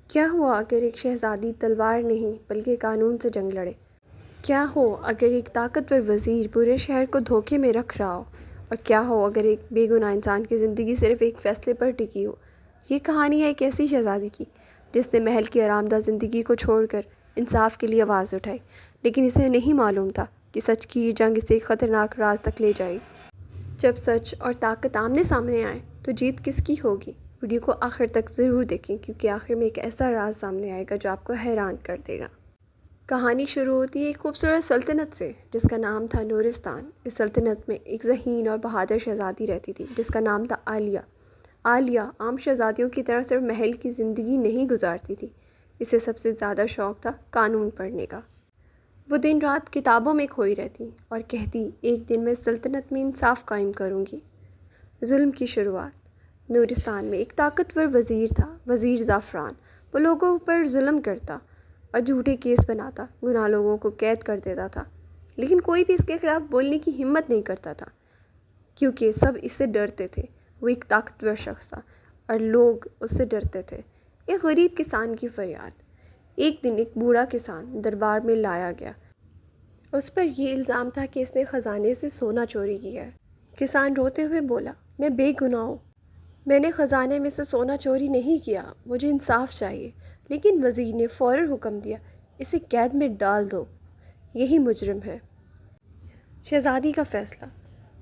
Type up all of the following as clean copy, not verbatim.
کیا ہوا اگر ایک شہزادی تلوار نہیں بلکہ قانون سے جنگ لڑے؟ کیا ہو اگر ایک طاقتور وزیر پورے شہر کو دھوکے میں رکھ رہا ہو؟ اور کیا ہو اگر ایک بے گناہ انسان کی زندگی صرف ایک فیصلے پر ٹکی ہو؟ یہ کہانی ہے ایک ایسی شہزادی کی جس نے محل کی آرام دہ زندگی کو چھوڑ کر انصاف کے لیے آواز اٹھائی، لیکن اسے نہیں معلوم تھا کہ سچ کی یہ جنگ اسے ایک خطرناک راز تک لے جائے گی۔ جب سچ اور طاقت آمنے سامنے آئے تو جیت کس کی ہوگی؟ ویڈیو کو آخر تک ضرور دیکھیں، کیونکہ آخر میں ایک ایسا راز سامنے آئے گا جو آپ کو حیران کر دے گا۔ کہانی شروع ہوتی ہے ایک خوبصورت سلطنت سے جس کا نام تھا نورستان۔ اس سلطنت میں ایک ذہین اور بہادر شہزادی رہتی تھی جس کا نام تھا عالیہ۔ عالیہ عام شہزادیوں کی طرح صرف محل کی زندگی نہیں گزارتی تھی، اسے سب سے زیادہ شوق تھا قانون پڑھنے کا۔ وہ دن رات کتابوں میں کھوئی رہتی اور کہتی، ایک دن میں سلطنت میں انصاف قائم کروں گی۔ ظلم کی شروعات۔ نورستان میں ایک طاقتور وزیر تھا، وزیر زعفران۔ وہ لوگوں پر ظلم کرتا اور جھوٹے کیس بناتا، گناہ لوگوں کو قید کر دیتا تھا، لیکن کوئی بھی اس کے خلاف بولنے کی ہمت نہیں کرتا تھا کیونکہ سب اس سے ڈرتے تھے۔ وہ ایک طاقتور شخص تھا اور لوگ اس سے ڈرتے تھے۔ ایک غریب کسان کی فریاد۔ ایک دن ایک بوڑھا کسان دربار میں لایا گیا۔ اس پر یہ الزام تھا کہ اس نے خزانے سے سونا چوری کیا ہے۔ کسان روتے ہوئے بولا، میں بے گناہ ہوں، میں نے خزانے میں سے سونا چوری نہیں کیا، مجھے انصاف چاہیے۔ لیکن وزیر نے فوراً حکم دیا، اسے قید میں ڈال دو، یہی مجرم ہے۔ شہزادی کا فیصلہ۔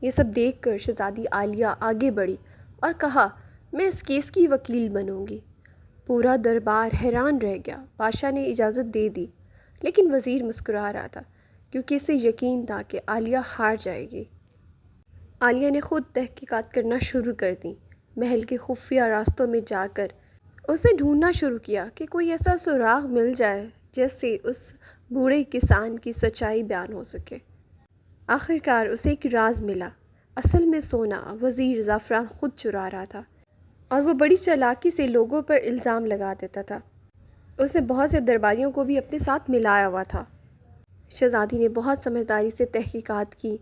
یہ سب دیکھ کر شہزادی عالیہ آگے بڑھی اور کہا، میں اس کیس کی وکیل بنوں گی۔ پورا دربار حیران رہ گیا۔ بادشاہ نے اجازت دے دی، لیکن وزیر مسکرا رہا تھا کیونکہ اسے یقین تھا کہ عالیہ ہار جائے گی۔ عالیہ نے خود تحقیقات کرنا شروع کر دیں۔ محل کے خفیہ راستوں میں جا کر اسے ڈھونڈنا شروع کیا کہ کوئی ایسا سراغ مل جائے جس سے اس بوڑھے کسان کی سچائی بیان ہو سکے۔ آخرکار اسے ایک راز ملا۔ اصل میں سونا وزیر زعفران خود چرا رہا تھا اور وہ بڑی چالاکی سے لوگوں پر الزام لگا دیتا تھا۔ اس نے بہت سے درباریوں کو بھی اپنے ساتھ ملایا ہوا تھا۔ شہزادی نے بہت سمجھداری سے تحقیقات کی۔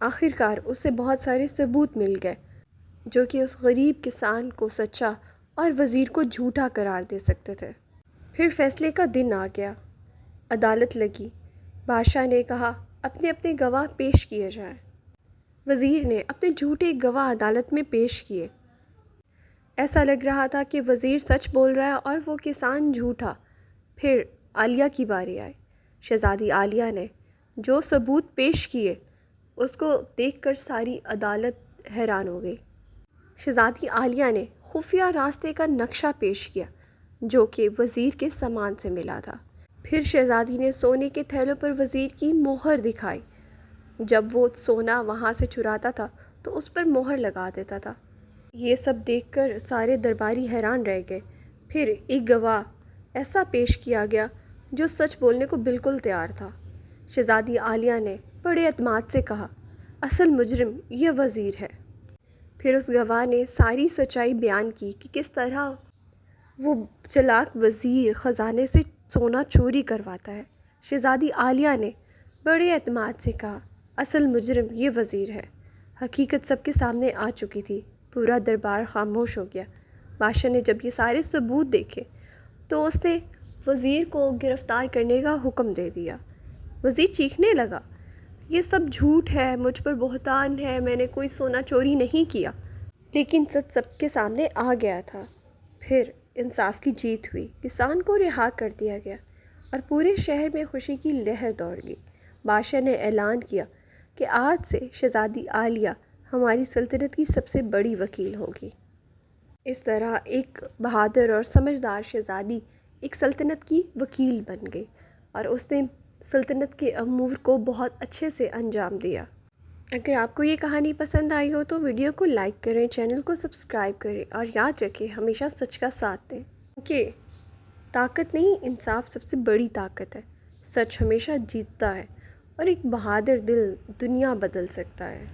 آخرکار اسے بہت سارے ثبوت مل گئے جو کہ اس غریب کسان کو سچا اور وزیر کو جھوٹا قرار دے سکتے تھے۔ پھر فیصلے کا دن آ گیا۔ عدالت لگی۔ بادشاہ نے کہا، اپنے اپنے گواہ پیش کیے جائیں۔ وزیر نے اپنے جھوٹے گواہ عدالت میں پیش کیے۔ ایسا لگ رہا تھا کہ وزیر سچ بول رہا ہے اور وہ کسان جھوٹا۔ پھر عالیہ کی باری آئی۔ شہزادی عالیہ نے جو ثبوت پیش کیے اس کو دیکھ کر ساری عدالت حیران ہو گئی۔ شہزادی عالیہ نے خفیہ راستے کا نقشہ پیش کیا جو کہ وزیر کے سامان سے ملا تھا۔ پھر شہزادی نے سونے کے تھیلوں پر وزیر کی مہر دکھائی۔ جب وہ سونا وہاں سے چراتا تھا تو اس پر مہر لگا دیتا تھا۔ یہ سب دیکھ کر سارے درباری حیران رہ گئے۔ پھر ایک گواہ ایسا پیش کیا گیا جو سچ بولنے کو بالکل تیار تھا۔ شہزادی عالیہ نے بڑے اعتماد سے کہا، اصل مجرم یہ وزیر ہے۔ پھر اس گواہ نے ساری سچائی بیان کی کہ کس طرح وہ چالاک وزیر خزانے سے سونا چوری کرواتا ہے۔ شہزادی عالیہ نے بڑے اعتماد سے کہا، اصل مجرم یہ وزیر ہے۔ حقیقت سب کے سامنے آ چکی تھی۔ پورا دربار خاموش ہو گیا۔ بادشاہ نے جب یہ سارے ثبوت دیکھے تو اس نے وزیر کو گرفتار کرنے کا حکم دے دیا۔ وزیر چیخنے لگا، یہ سب جھوٹ ہے، مجھ پر بہتان ہے، میں نے کوئی سونا چوری نہیں کیا۔ لیکن سچ سب کے سامنے آ گیا تھا۔ پھر انصاف کی جیت ہوئی، کسان کو رہا کر دیا گیا اور پورے شہر میں خوشی کی لہر دوڑ گئی۔ بادشاہ نے اعلان کیا کہ آج سے شہزادی عالیہ ہماری سلطنت کی سب سے بڑی وکیل ہوگی۔ اس طرح ایک بہادر اور سمجھدار شہزادی ایک سلطنت کی وکیل بن گئی اور اس نے سلطنت کے امور کو بہت اچھے سے انجام دیا۔ اگر آپ کو یہ کہانی پسند آئی ہو تو ویڈیو کو لائک کریں، چینل کو سبسکرائب کریں اور یاد رکھیں ہمیشہ سچ کا ساتھ دیں، کیونکہ طاقت نہیں، انصاف سب سے بڑی طاقت ہے۔ سچ ہمیشہ جیتتا ہے اور ایک بہادر دل دنیا بدل سکتا ہے۔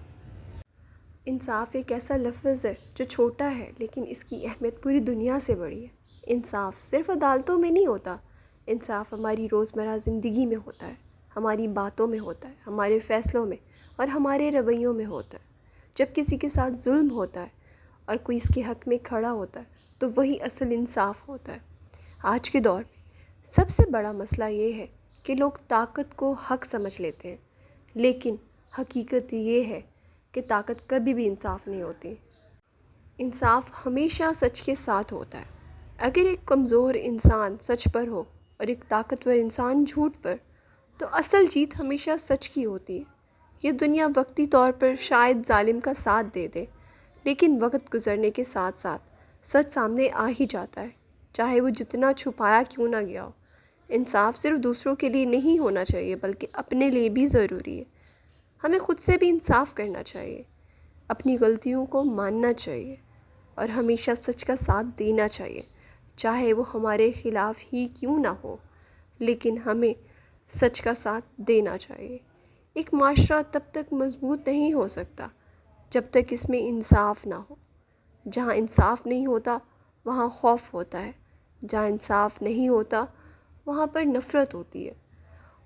انصاف ایک ایسا لفظ ہے جو چھوٹا ہے لیکن اس کی اہمیت پوری دنیا سے بڑی ہے۔ انصاف صرف عدالتوں میں نہیں ہوتا، انصاف ہماری روزمرہ زندگی میں ہوتا ہے، ہماری باتوں میں ہوتا ہے، ہمارے فیصلوں میں اور ہمارے رویوں میں ہوتا ہے۔ جب کسی کے ساتھ ظلم ہوتا ہے اور کوئی اس کے حق میں کھڑا ہوتا ہے تو وہی اصل انصاف ہوتا ہے۔ آج کے دور میں سب سے بڑا مسئلہ یہ ہے کہ لوگ طاقت کو حق سمجھ لیتے ہیں، لیکن حقیقت یہ ہے کہ طاقت کبھی بھی انصاف نہیں ہوتی۔ انصاف ہمیشہ سچ کے ساتھ ہوتا ہے۔ اگر ایک کمزور انسان سچ پر ہو اور ایک طاقتور انسان جھوٹ پر، تو اصل جیت ہمیشہ سچ کی ہوتی ہے۔ یہ دنیا وقتی طور پر شاید ظالم کا ساتھ دے دے، لیکن وقت گزرنے کے ساتھ ساتھ سچ سامنے آ ہی جاتا ہے، چاہے وہ جتنا چھپایا کیوں نہ گیا ہو۔ انصاف صرف دوسروں کے لیے نہیں ہونا چاہیے بلکہ اپنے لیے بھی ضروری ہے۔ ہمیں خود سے بھی انصاف کرنا چاہیے، اپنی غلطیوں کو ماننا چاہیے اور ہمیشہ سچ کا ساتھ دینا چاہیے، چاہے وہ ہمارے خلاف ہی کیوں نہ ہو، لیکن ہمیں سچ کا ساتھ دینا چاہیے۔ ایک معاشرہ تب تک مضبوط نہیں ہو سکتا جب تک اس میں انصاف نہ ہو۔ جہاں انصاف نہیں ہوتا وہاں خوف ہوتا ہے، جہاں انصاف نہیں ہوتا وہاں پر نفرت ہوتی ہے،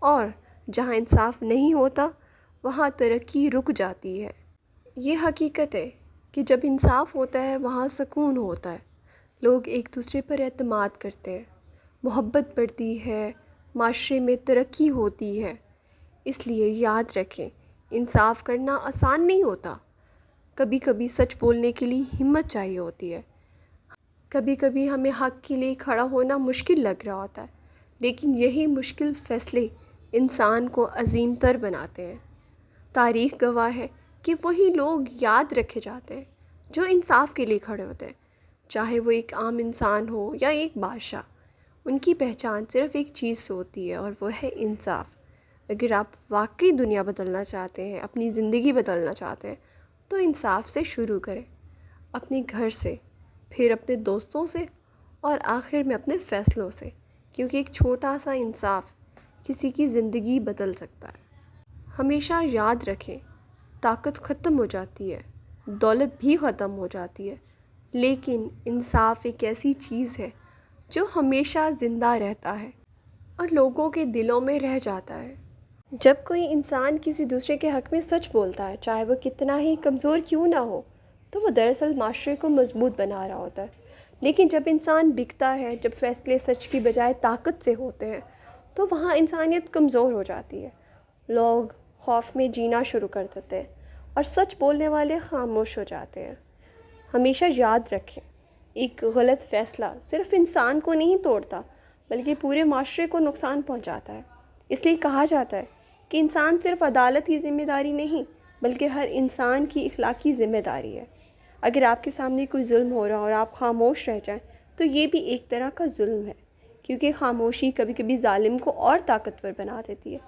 اور جہاں انصاف نہیں ہوتا وہاں ترقی رک جاتی ہے۔ یہ حقیقت ہے کہ جب انصاف ہوتا ہے وہاں سکون ہوتا ہے، لوگ ایک دوسرے پر اعتماد کرتے ہیں، محبت بڑھتی ہے، معاشرے میں ترقی ہوتی ہے۔ اس لیے یاد رکھیں، انصاف کرنا آسان نہیں ہوتا۔ کبھی کبھی سچ بولنے کے لیے ہمت چاہیے ہوتی ہے، کبھی کبھی ہمیں حق کے لیے کھڑا ہونا مشکل لگ رہا ہوتا ہے، لیکن یہی مشکل فیصلے انسان کو عظیم تر بناتے ہیں۔ تاریخ گواہ ہے کہ وہی لوگ یاد رکھے جاتے ہیں جو انصاف کے لیے کھڑے ہوتے ہیں، چاہے وہ ایک عام انسان ہو یا ایک بادشاہ۔ ان کی پہچان صرف ایک چیز سے ہوتی ہے اور وہ ہے انصاف۔ اگر آپ واقعی دنیا بدلنا چاہتے ہیں، اپنی زندگی بدلنا چاہتے ہیں، تو انصاف سے شروع کریں، اپنے گھر سے، پھر اپنے دوستوں سے اور آخر میں اپنے فیصلوں سے، کیونکہ ایک چھوٹا سا انصاف کسی کی زندگی بدل سکتا ہے۔ ہمیشہ یاد رکھیں، طاقت ختم ہو جاتی ہے، دولت بھی ختم ہو جاتی ہے، لیکن انصاف ایک ایسی چیز ہے جو ہمیشہ زندہ رہتا ہے اور لوگوں کے دلوں میں رہ جاتا ہے۔ جب کوئی انسان کسی دوسرے کے حق میں سچ بولتا ہے، چاہے وہ کتنا ہی کمزور کیوں نہ ہو، تو وہ دراصل معاشرے کو مضبوط بنا رہا ہوتا ہے۔ لیکن جب انسان بکتا ہے، جب فیصلے سچ کی بجائے طاقت سے ہوتے ہیں، تو وہاں انسانیت کمزور ہو جاتی ہے۔ لوگ خوف میں جینا شروع کر دیتے ہیں اور سچ بولنے والے خاموش ہو جاتے ہیں۔ ہمیشہ یاد رکھیں، ایک غلط فیصلہ صرف انسان کو نہیں توڑتا بلکہ پورے معاشرے کو نقصان پہنچاتا ہے۔ اس لیے کہا جاتا ہے کہ انسان صرف عدالت کی ذمہ داری نہیں بلکہ ہر انسان کی اخلاقی ذمہ داری ہے۔ اگر آپ کے سامنے کوئی ظلم ہو رہا اور آپ خاموش رہ جائیں تو یہ بھی ایک طرح کا ظلم ہے، کیونکہ خاموشی کبھی کبھی ظالم کو اور طاقتور بنا دیتی ہے۔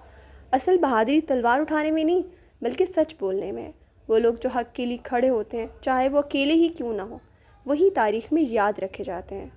اصل بہادری تلوار اٹھانے میں نہیں بلکہ سچ بولنے میں ہے۔ وہ لوگ جو حق کے لیے کھڑے ہوتے ہیں، چاہے وہ اکیلے ہی کیوں نہ ہوں، وہی تاریخ میں یاد رکھے جاتے ہیں۔